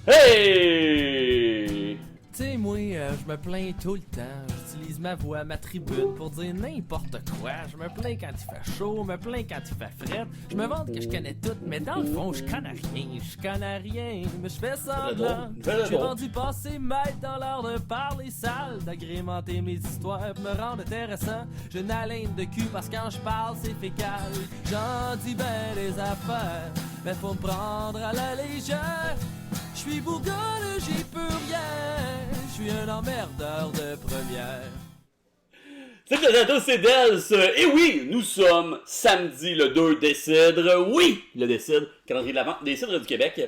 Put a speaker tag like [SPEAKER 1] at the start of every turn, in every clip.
[SPEAKER 1] Hey!
[SPEAKER 2] Tu sais, moi, je me plains tout le temps. J'utilise ma voix, ma tribune pour dire n'importe quoi. Je me plains quand il fait chaud, je me plains quand il fait fret. Je me vante que je connais tout, mais dans le fond, je connais rien. Je connais rien, mais je fais semblant. Je suis rendu passé maître dans l'art de parler sale, d'agrémenter mes histoires pour me rendre intéressant. J'ai une haleine de cul parce que quand je parle, c'est fécal. J'en dis ben des affaires, mais faut me prendre à la légère. Je suis bourgogne, j'y peux rien. Je suis un emmerdeur de première.
[SPEAKER 1] Salut à tous, c'est Dels. Et oui, nous sommes samedi le 2 décembre. Oui, le décembre, calendrier de l'Avent des cidres du Québec.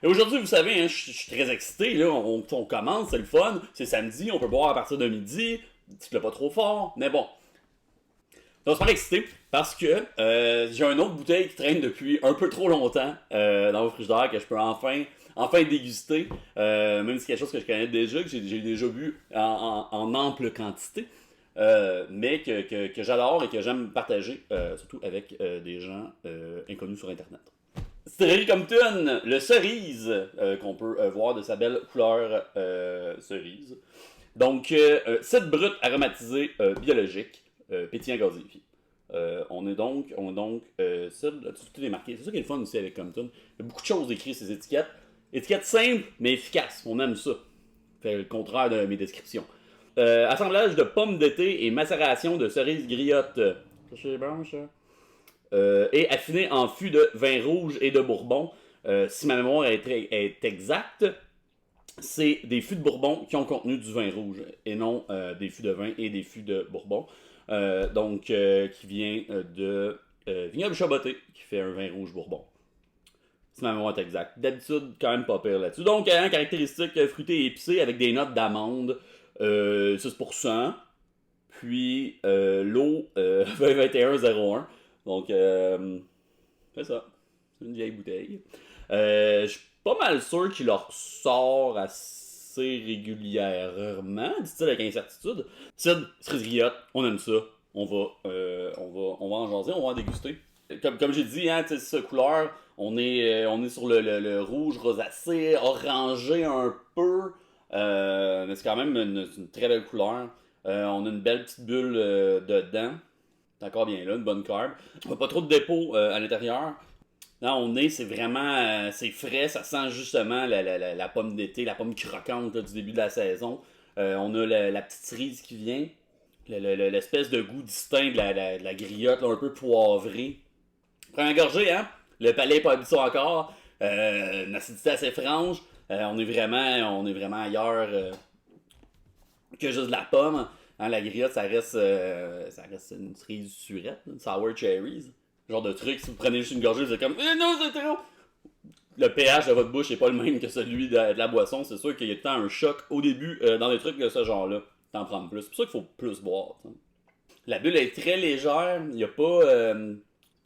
[SPEAKER 1] Et aujourd'hui, vous savez, hein, je suis très excité. Là, on commence, c'est le fun. C'est samedi, on peut boire à partir de midi. Tu plais pas trop fort, mais bon. Donc, je suis pas excité parce que j'ai une autre bouteille qui traîne depuis un peu trop longtemps dans le frigidaire que je peux enfin déguster. Même si c'est quelque chose que je connais déjà, que j'ai déjà bu en ample quantité. Mais que j'adore et que j'aime partager, surtout avec des gens inconnus sur Internet. Cyril Compton, le cerise, qu'on peut voir de sa belle couleur cerise. Donc, cidre brut aromatisé biologique, pétillant gazéifié. On est donc cidre, tout est marqué. C'est ça qui est le fun aussi avec Compton. Il y a beaucoup de choses écrites sur ces étiquettes. Étiquettes simples, mais efficaces. On aime ça. Fait le contraire de mes descriptions. Assemblage de pommes d'été et macération de cerises griottes. C'est bon, ça. Et affiné en fût de vin rouge et de bourbon. Si ma mémoire est exacte, c'est des fûts de bourbon qui ont contenu du vin rouge et non des fûts de vin et des fûts de bourbon. Donc, qui vient de Vignoble Chaboté, qui fait un vin rouge bourbon. Si ma mémoire est exacte. D'habitude, quand même pas pire là-dessus. Donc, caractéristique fruité et épicé avec des notes d'amande, 6%. Puis, l'eau, 21,01. Donc, c'est ça. C'est une vieille bouteille. Je suis pas mal sûr qu'il leur sort assez régulièrement, dit-il avec incertitude. Cidre, cerise griotte, on aime ça. On va en jaser, on va en déguster. Comme j'ai dit, hein, cette couleur, on est sur le rouge rosacé, orangé un peu. Mais c'est quand même une très belle couleur. On a une belle petite bulle dedans. C'est encore bien là, une bonne carbe. On n'a pas trop de dépôt à l'intérieur. Là, c'est vraiment c'est frais, ça sent justement la pomme d'été, la pomme croquante là, du début de la saison. On a la petite cerise qui vient, l'espèce de goût distinct de la griotte, là, un peu poivré. Première gorgée, hein? Le palais n'est pas habitué encore. Une acidité assez franche. On est vraiment ailleurs que juste de la pomme. Hein, la griotte, ça reste une cerise surette, une sour cherries. Genre de truc, si vous prenez juste une gorgée, vous êtes comme non, c'est trop! Le pH de votre bouche n'est pas le même que celui de la boisson. C'est sûr qu'il y a tout le temps un choc au début dans des trucs de ce genre-là. T'en prends plus. C'est pour ça qu'il faut plus boire. T'sais. La bulle est très légère. Il n'y a pas.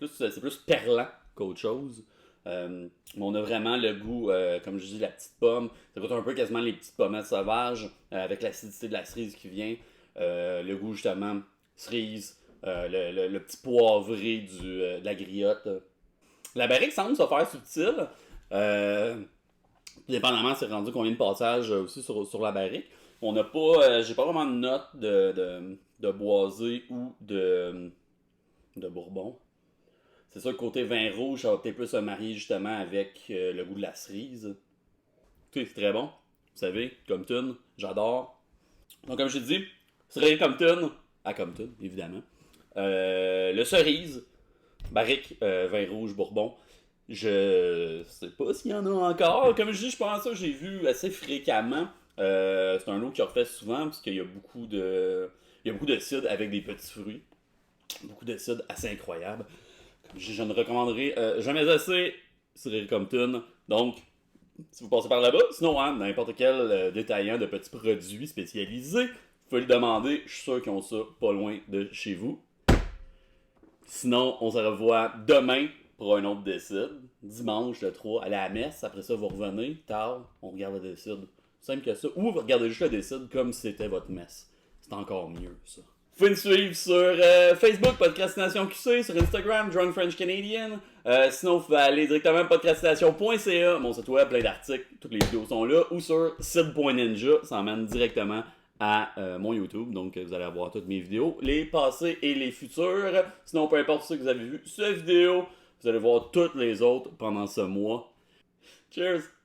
[SPEAKER 1] C'est plus perlant qu'autre chose. Mais on a vraiment le goût, comme je dis, la petite pomme. Ça goûte un peu quasiment les petites pommettes sauvages, avec l'acidité de la cerise qui vient. Le goût, justement, cerise, le petit poivré de la griotte. La barrique semble se faire subtile. Dépendamment, c'est rendu combien de passages aussi sur la barrique. On n'a pas. J'ai pas vraiment de notes de boisé ou de bourbon. C'est sûr que côté vin rouge, ça va peut-être plus se marier justement avec le goût de la cerise. C'est très bon. Vous savez, Compton, j'adore. Donc, comme je t'ai dit, Cyril Compton, à Compton, évidemment. Le cerise, barrique, vin rouge, bourbon. Je sais pas s'il y en a encore. Comme je dis, je pense que j'ai vu assez fréquemment. C'est un lot qui refait souvent parce qu'il y a beaucoup de cidre avec des petits fruits. Beaucoup de cidre assez incroyable. Je ne recommanderai jamais assez Cyril Compton. Donc, si vous passez par là-bas, sinon, hein, n'importe quel détaillant de petits produits spécialisés, vous pouvez le demander. Je suis sûr qu'ils ont ça pas loin de chez vous. Sinon, on se revoit demain pour un autre décide. Dimanche, le 3, allez à la messe. Après ça, vous revenez. Tard, on regarde le décide. Simple que ça. Ou vous regardez juste le décide comme si c'était votre messe. C'est encore mieux, ça. Vous pouvez nous suivre sur Facebook, Podcastination QC, sur Instagram, Drunk French Canadian. Sinon, vous pouvez aller directement à podcastination.ca, mon site web, plein d'articles, toutes les vidéos sont là, ou sur site.ninja, ça emmène directement à mon YouTube, donc vous allez avoir toutes mes vidéos, les passées et les futures. Sinon, peu importe ce que vous avez vu cette vidéo, vous allez voir toutes les autres pendant ce mois. Cheers!